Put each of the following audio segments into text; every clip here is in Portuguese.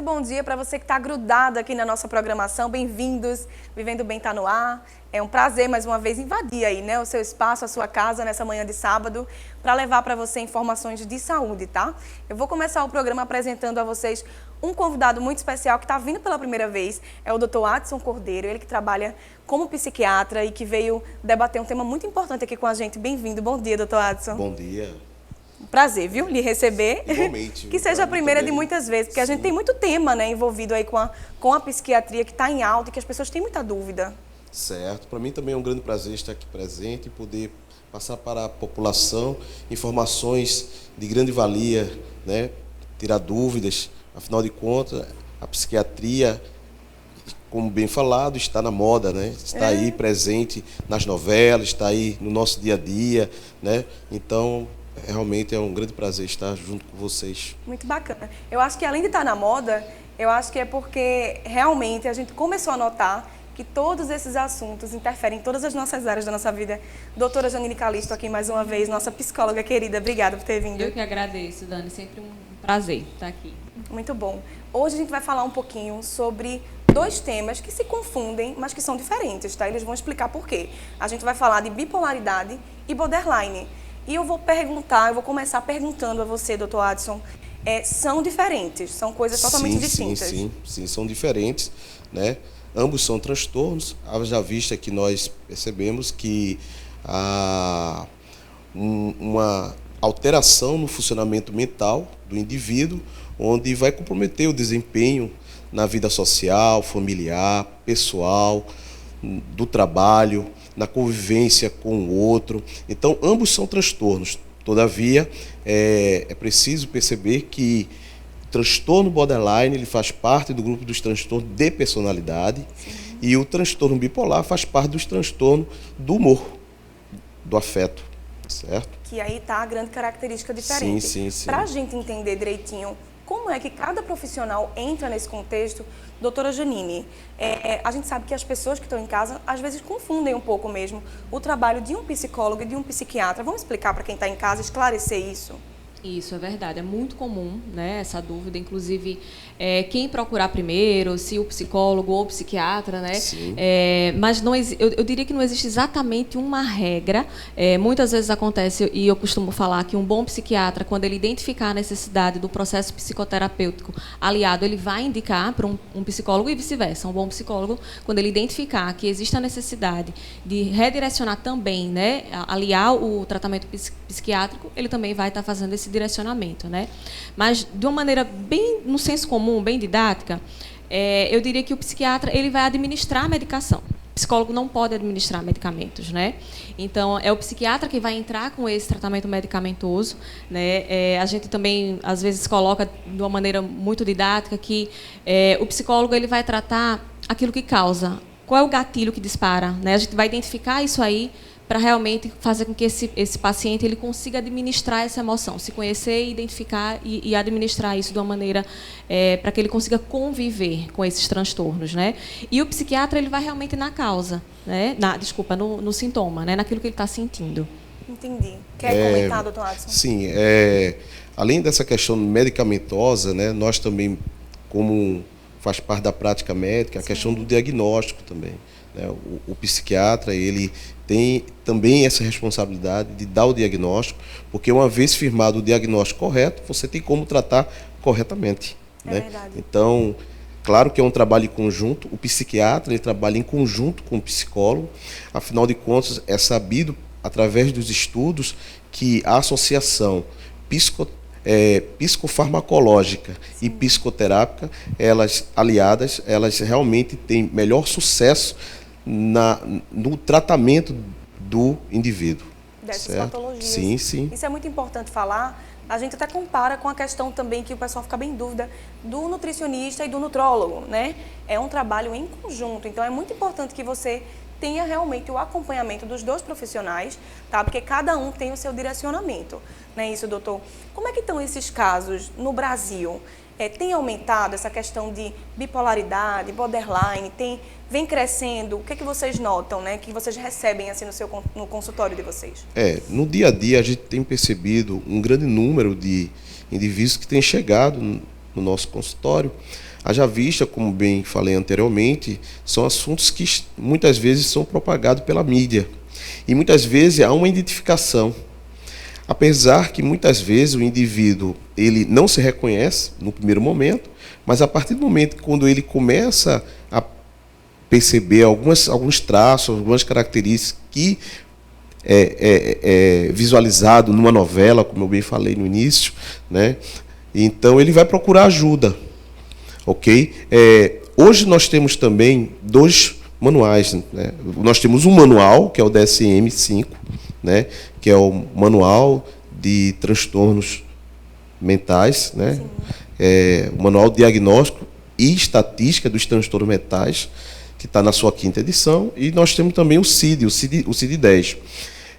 muito bom dia para você que está grudado aqui na nossa programação. Bem-vindos. Vivendo Bem está no ar. É um prazer, mais uma vez, invadir aí, né, o seu espaço, a sua casa, nessa manhã de sábado, para levar para você informações de saúde, tá? Eu vou começar o programa apresentando a vocês um convidado muito especial que está vindo pela primeira vez. É o Dr. Adson Cordeiro, ele que trabalha como psiquiatra e que veio debater um tema muito importante aqui com a gente. Bem-vindo. Bom dia, Dr. Adson. Bom dia. Prazer, viu? Lhe receber. Igualmente. Que seja a primeira de muitas vezes, porque a gente tem muito tema, né, envolvido aí com a psiquiatria que está em alta e que as pessoas têm muita dúvida. Certo. Para mim também é um grande prazer estar aqui presente e poder passar para a população informações de grande valia, né? Tirar dúvidas. Afinal de contas, a psiquiatria, como bem falado, está na moda, né? Está aí presente nas novelas, está aí no nosso dia a dia, né? Então, realmente é um grande prazer estar junto com vocês. Muito bacana. Eu acho que além de estar na moda, eu acho que é porque realmente a gente começou a notar que todos esses assuntos interferem em todas as nossas áreas da nossa vida. Doutora Janine Calisto aqui mais uma vez, nossa psicóloga querida. Obrigada por ter vindo. Eu que agradeço, Dani. Sempre um prazer estar aqui. Muito bom. Hoje a gente vai falar um pouquinho sobre dois temas que se confundem, mas que são diferentes, tá? Eles vão explicar por quê. A gente vai falar de bipolaridade e borderline. E eu vou começar perguntando a você, doutor Adson, são diferentes, são coisas totalmente distintas. Sim, são diferentes, né? Ambos são transtornos, haja vista que nós percebemos que há uma alteração no funcionamento mental do indivíduo, onde vai comprometer o desempenho na vida social, familiar, pessoal, do trabalho, na convivência com o outro. Então, ambos são transtornos. Todavia, é preciso perceber que o transtorno borderline ele faz parte do grupo dos transtornos de personalidade. Sim. E o transtorno bipolar faz parte dos transtornos do humor, do afeto, certo? Que aí está a grande característica diferente. Sim. Para a gente entender direitinho como é que cada profissional entra nesse contexto, doutora Janine, a gente sabe que as pessoas que estão em casa, às vezes, confundem um pouco mesmo o trabalho de um psicólogo e de um psiquiatra. Vamos explicar para quem está em casa, esclarecer isso? Isso, é verdade. É muito comum, né, essa dúvida. Inclusive, quem procurar primeiro, se o psicólogo ou o psiquiatra, né? Sim. Mas eu diria que não existe exatamente uma regra. Muitas vezes acontece, e eu costumo falar que um bom psiquiatra, quando ele identificar a necessidade do processo psicoterapêutico aliado, ele vai indicar para um psicólogo e vice-versa. Um bom psicólogo, quando ele identificar que existe a necessidade de redirecionar também, né, aliar o tratamento psiquiátrico, ele também vai estar fazendo esse direcionamento, né? Mas de uma maneira bem no senso comum, bem didática, eu diria que o psiquiatra ele vai administrar a medicação. O psicólogo não pode administrar medicamentos, né? Então é o psiquiatra que vai entrar com esse tratamento medicamentoso, né? A gente também às vezes coloca de uma maneira muito didática que o psicólogo ele vai tratar aquilo que causa. Qual é o gatilho que dispara, né? A gente vai identificar isso aí para realmente fazer com que esse paciente ele consiga administrar essa emoção, se conhecer, identificar e administrar isso de uma maneira para que ele consiga conviver com esses transtornos, né? E o psiquiatra ele vai realmente na causa, né? No sintoma, né? Naquilo que ele está sentindo. Entendi. Quer comentar, doutor Adson? Sim. Além dessa questão medicamentosa, né? Nós também, como faz parte da prática médica, a questão do diagnóstico também. Né? O psiquiatra ele tem também essa responsabilidade de dar o diagnóstico, porque uma vez firmado o diagnóstico correto, você tem como tratar corretamente. Né? Verdade. Então, claro que é um trabalho em conjunto, o psiquiatra ele trabalha em conjunto com o psicólogo, afinal de contas é sabido, através dos estudos, que a associação psicofarmacológica e psicoterápica, elas aliadas, elas realmente têm melhor sucesso no tratamento do indivíduo. Dessas certo? Patologias. Sim. Isso é muito importante falar. A gente até compara com a questão também que o pessoal fica bem em dúvida do nutricionista e do nutrólogo, né? É um trabalho em conjunto, então é muito importante que você tenha realmente o acompanhamento dos dois profissionais, tá? Porque cada um tem o seu direcionamento, não é isso, doutor? Como é que estão esses casos no Brasil? Tem aumentado essa questão de bipolaridade, borderline, vem crescendo? O que é que vocês notam, né? Que vocês recebem assim no consultório de vocês? No dia a dia a gente tem percebido um grande número de indivíduos que têm chegado no nosso consultório, haja vista, como bem falei anteriormente, são assuntos que muitas vezes são propagados pela mídia. E muitas vezes há uma identificação. Apesar que muitas vezes o indivíduo ele não se reconhece no primeiro momento, mas a partir do momento que quando ele começa a perceber alguns traços, algumas características que é visualizado numa novela, como eu bem falei no início, né? Então ele vai procurar ajuda, ok? Hoje nós temos também 2 manuais, né? Nós temos um manual, que é o DSM-5, né? Que é o Manual de Transtornos Mentais, né? O Manual Diagnóstico e Estatística dos Transtornos Mentais, que está na sua 5ª edição, e nós temos também o CID-10.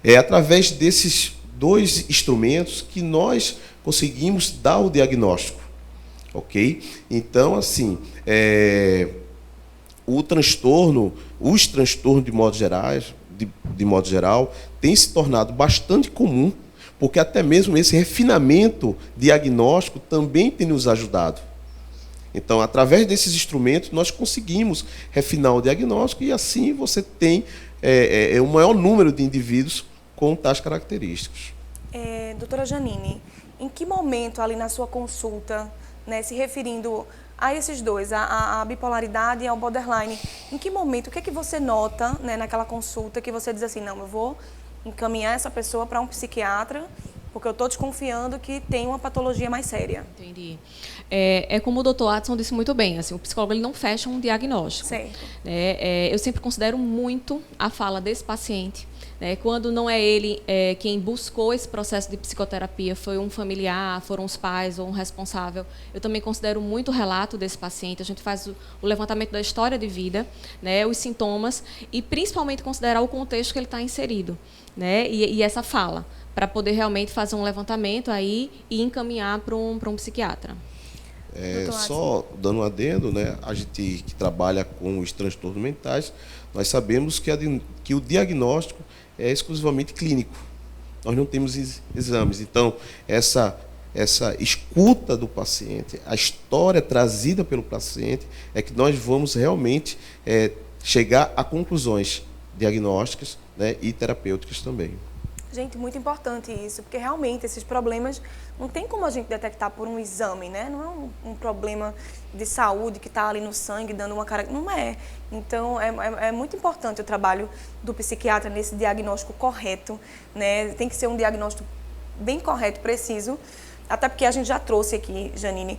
É através desses 2 instrumentos que nós conseguimos dar o diagnóstico, ok? Então, assim, os transtornos de modo geral, têm se tornado bastante comum, porque até mesmo esse refinamento diagnóstico também tem nos ajudado. Então, através desses instrumentos, nós conseguimos refinar o diagnóstico e assim você tem um maior número de indivíduos com tais características. Doutora Janine, em que momento ali na sua consulta, né, se referindo a esses 2, a bipolaridade e ao borderline, em que momento, o que é que você nota, né, naquela consulta que você diz assim, não, eu vou encaminhar essa pessoa para um psiquiatra, porque eu estou desconfiando que tem uma patologia mais séria? Entendi. Como o doutor Adson disse muito bem, assim, o psicólogo ele não fecha um diagnóstico. Certo. Eu sempre considero muito a fala desse paciente. Quando não é ele quem buscou esse processo de psicoterapia, foi um familiar, foram os pais ou um responsável, eu também considero muito o relato desse paciente. A gente faz o levantamento da história de vida, né, os sintomas e principalmente considerar o contexto que ele está inserido, né, e essa fala, para poder realmente fazer um levantamento aí e encaminhar para um psiquiatra. Só dando um adendo, né, a gente que trabalha com os transtornos mentais, nós sabemos que o diagnóstico é exclusivamente clínico. Nós não temos exames. Então, essa escuta do paciente, a história trazida pelo paciente, é que nós vamos realmente chegar a conclusões diagnósticas, né, e terapêuticas também. Gente, muito importante isso, porque realmente esses problemas não tem como a gente detectar por um exame, né? Não é um problema de saúde que está ali no sangue dando uma cara... Não é. Então, é muito importante o trabalho do psiquiatra nesse diagnóstico correto, né? Tem que ser um diagnóstico bem correto, preciso, até porque a gente já trouxe aqui, Janine,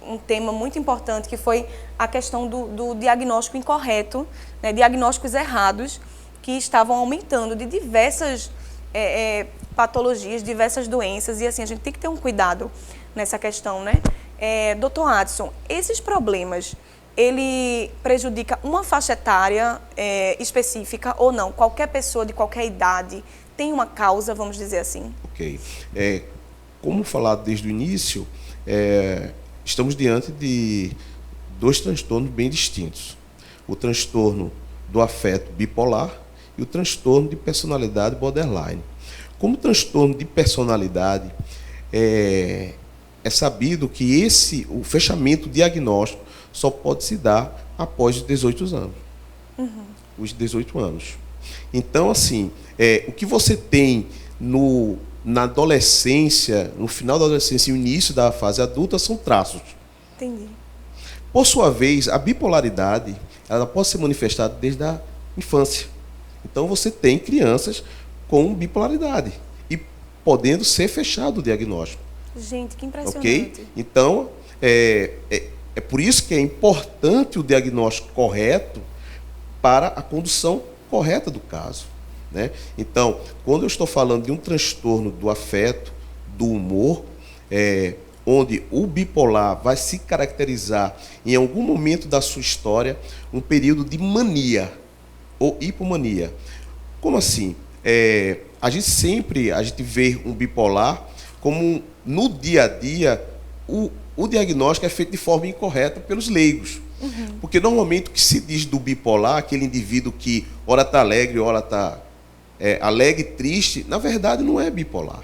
um tema muito importante, que foi a questão do diagnóstico incorreto, né? Diagnósticos errados, que estavam aumentando de diversas patologias, diversas doenças, e assim, a gente tem que ter um cuidado nessa questão, né? Doutor Adson, esses problemas, ele prejudica uma faixa etária específica ou não? Qualquer pessoa de qualquer idade tem uma causa, vamos dizer assim? Ok. Como falado desde o início, estamos diante de 2 transtornos bem distintos. O transtorno do afeto bipolar e o transtorno de personalidade borderline. Como transtorno de personalidade, é sabido que o fechamento diagnóstico só pode se dar após os 18 anos. Os 18 anos. Então, assim, o que você tem na adolescência, no final da adolescência e no início da fase adulta, são traços. Entendi. Por sua vez, a bipolaridade, ela pode ser manifestada desde a infância. Então, você tem crianças com bipolaridade e podendo ser fechado o diagnóstico. Gente, que impressionante. Ok? Então, é por isso que é importante o diagnóstico correto para a condução correta do caso, né? Então, quando eu estou falando de um transtorno do afeto, do humor, onde o bipolar vai se caracterizar em algum momento da sua história um período de mania ou hipomania. Como assim? A gente vê um bipolar como, no dia a dia, o diagnóstico é feito de forma incorreta pelos leigos. Porque normalmente o que se diz do bipolar, aquele indivíduo que ora está alegre, ora está alegre e triste, na verdade não é bipolar.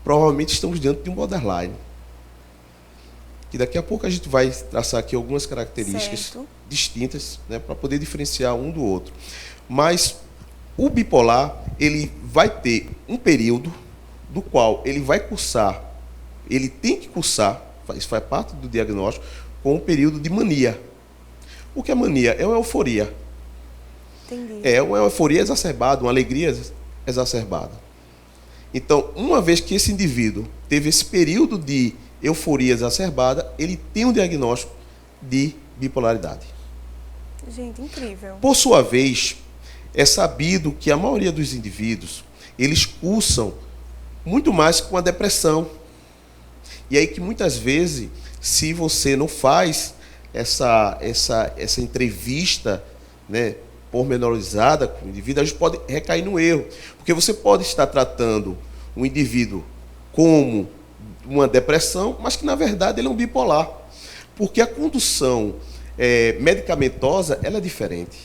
Provavelmente estamos diante de um borderline. que daqui a pouco a gente vai traçar aqui algumas características Certo. distintas, né, para poder diferenciar um do outro. Mas o bipolar, ele vai ter um período do qual ele vai cursar, ele tem que cursar, isso faz parte do diagnóstico, com um período de mania. O que é mania? É uma euforia. Entendi. É uma euforia exacerbada, uma alegria exacerbada. Então, uma vez que esse indivíduo teve esse período de euforia exacerbada, ele tem um diagnóstico de bipolaridade. Gente, incrível. Por sua vez, é sabido que a maioria dos indivíduos, eles cursam muito mais com a depressão. E aí que muitas vezes, se você não faz essa entrevista, né, pormenorizada com o indivíduo, a gente pode recair no erro. Porque você pode estar tratando um indivíduo como uma depressão, mas que, na verdade, ele é um bipolar. Porque a condução medicamentosa, ela é diferente.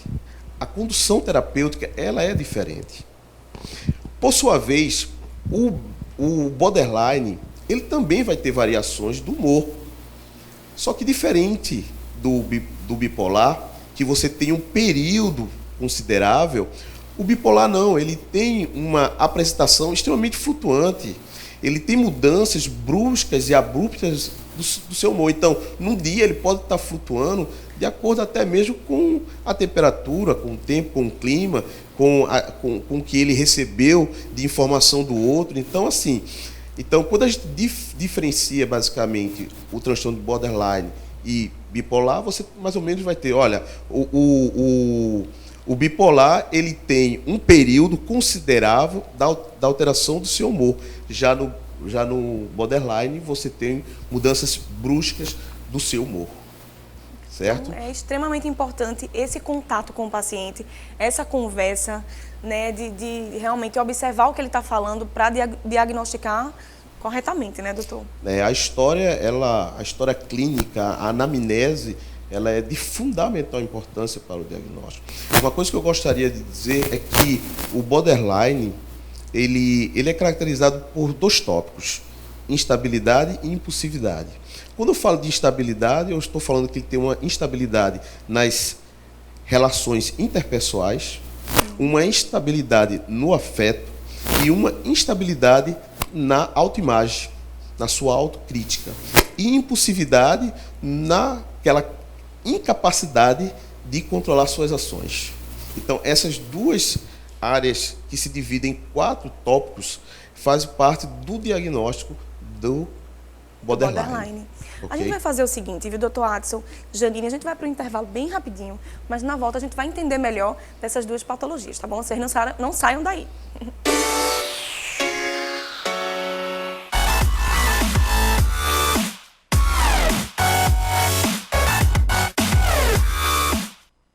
A condução terapêutica, ela é diferente. Por sua vez, o borderline, ele também vai ter variações do humor. Só que diferente do bipolar, que você tem um período considerável, o bipolar não, ele tem uma apresentação extremamente flutuante. Ele tem mudanças bruscas e abruptas do seu humor. Então, num dia ele pode estar flutuando de acordo até mesmo com a temperatura, com o tempo, com o clima, com o que ele recebeu de informação do outro. Então, assim, quando a gente diferencia basicamente o transtorno de borderline e bipolar, você mais ou menos vai ter, olha, o bipolar, ele tem um período considerável da alteração do seu humor. Já no borderline, você tem mudanças bruscas do seu humor. Certo? Então, é extremamente importante esse contato com o paciente, essa conversa, né, de realmente observar o que ele está falando para diagnosticar corretamente, né, doutor? A história clínica, a anamnese, ela é de fundamental importância para o diagnóstico. Uma coisa que eu gostaria de dizer é que o borderline, ele é caracterizado por dois tópicos: instabilidade e impulsividade. Quando eu falo de instabilidade, eu estou falando que ele tem uma instabilidade nas relações interpessoais, uma instabilidade no afeto e uma instabilidade na autoimagem, na sua autocrítica. E impulsividade naquela incapacidade de controlar suas ações. Então, essas duas áreas que se dividem em 4 tópicos fazem parte do diagnóstico do borderline. A Okay? gente vai fazer o seguinte, viu, doutor Adson, Janine, a gente vai para um intervalo bem rapidinho, mas na volta a gente vai entender melhor dessas duas patologias, tá bom? Vocês não saiam daí.